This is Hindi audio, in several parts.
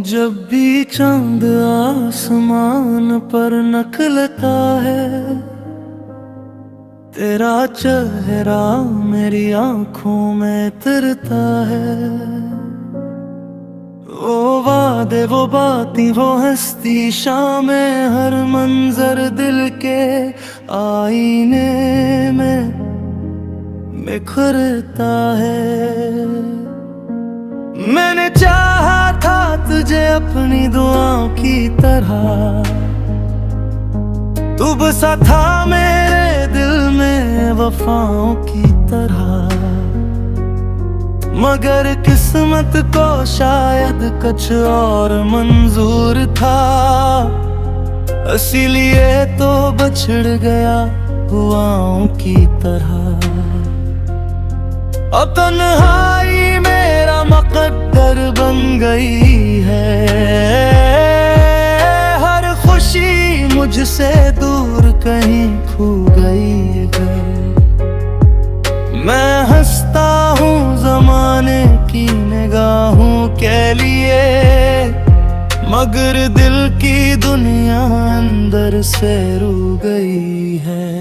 जब भी चांद आसमान पर निकलता है, तेरा चेहरा मेरी आंखों में तरता है। वो वादे, वो बातें, वो हस्ती, शामें, हर मंजर दिल के आईने में बिखरता है। मैंने चाहा था तुझे अपनी दुआओं की तरह, तू बसा था मेरे दिल में वफाओं की तरह। मगर किस्मत को शायद कुछ और मंजूर था, इसीलिए तो बछड़ गया दुआओं की तरह। अब तन्हाई मेरा मुकद्दर बन गई है, हर खुशी मुझसे दूर कहीं खो गई है। मैं हंसता हूँ ज़माने की निगाहों के लिए, मगर दिल की दुनिया अंदर से रू गई है।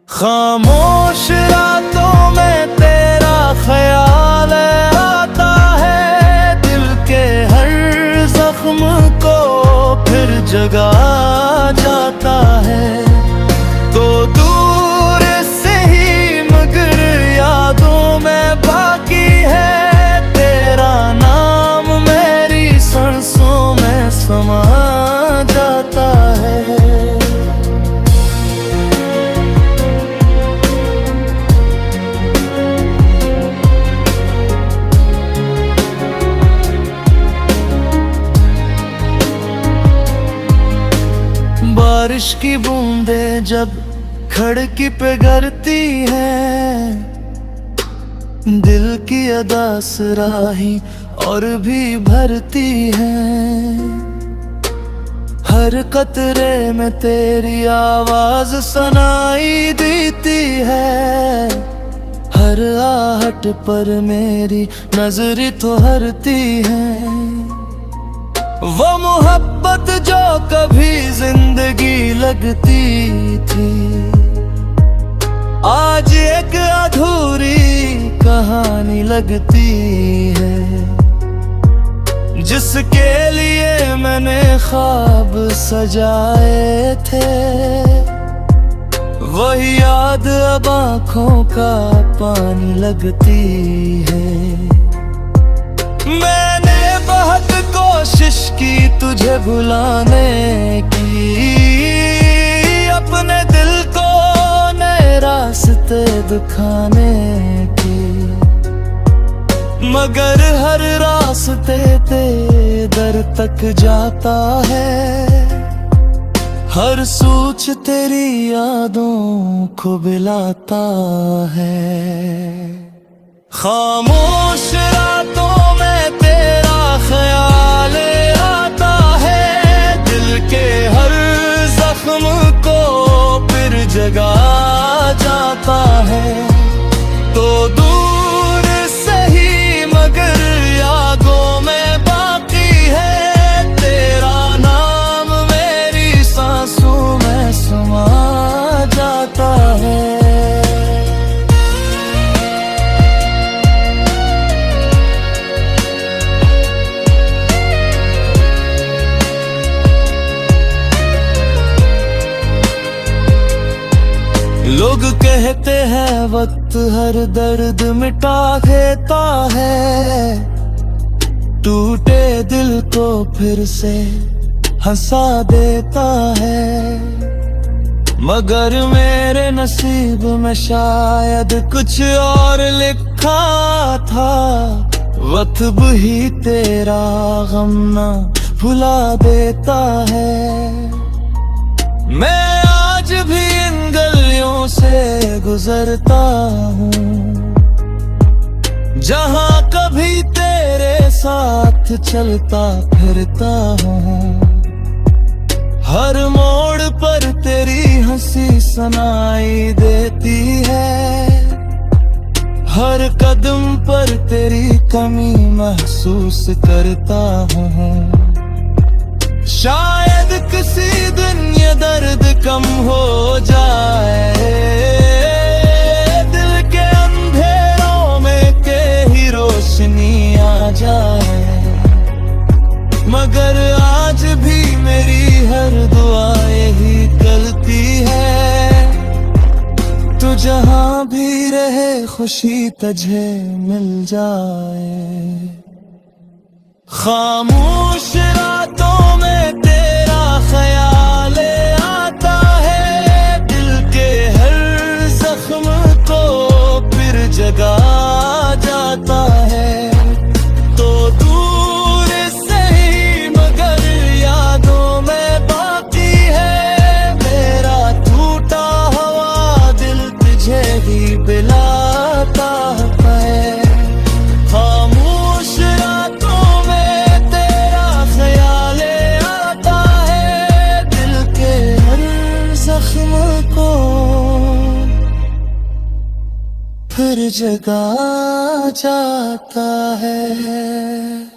खामोश रातों में तेरा ख्याल आता है, दिल के हर जख्म को फिर जगा जाता है। तो दूर से ही मगर यादों में बाकी है, तेरा नाम मेरी सांसों में समा जाता है। बारिश की बूंदें जब खिड़की पे गिरती है, दिल की अदा सुराही और भी भरती है। हर कतरे में तेरी आवाज सुनाई देती है, हर आहट पर मेरी नजर तो हरती है। वो मोहब्बत जो कभी जिंदगी लगती थी, आज एक अधूरी कहानी लगती है। जिसके लिए मैंने ख्वाब सजाए थे, वही याद अब आँखों का पानी लगती है। मैंने बहुत कोशिश की तुझे भुलाने की, अपने दिल को नए रास्ते दिखाने की, मगर हर रास्ते दर तक जाता है। हर सोच तेरी यादों को बिलाता है। खामोश रातों में तेरा ख्याल आता है, दिल के हर जख्म को फिर जगा जाता है। तो दूर से ही मगर यादों में बाकी है, तेरा नाम मेरी सांसों में समा जाता है। लोग कहते हैं वक्त हर दर्द मिटा देता है, टूटे दिल को फिर से हंसा देता है। मगर मेरे नसीब में शायद कुछ और लिखा था, वक्त ही तेरा गम ना भुला देता है। मैं आज भी इन गलियों से गुजरता हूँ, जहाँ कभी तेरे साथ चलता फिरता हूँ। हर मोड़ पर तेरी हंसी सुनाई देती है, हर कदम पर तेरी कमी महसूस करता हूँ। शायद किसी दिन ये दर्द कम हो जाए, दिल के अंधेरों में के ही रोशनी आ जाए। मगर आज भी मेरी हर दुआ यही करती है, तू जहां भी रहे खुशी तुझे मिल जाए। खामोश रातों में तेरा ख्याल आता है, दिल के हर जख्म को फिर जगा जाता है। तो दूर से ही मगर यादों में बाकी है, मेरा टूटा हुआ दिल तुझे ही बुलाता है। खामोश रातों में तेरा ख्याल आता है, दिल के हर जख्म को फिर जगा जाता है।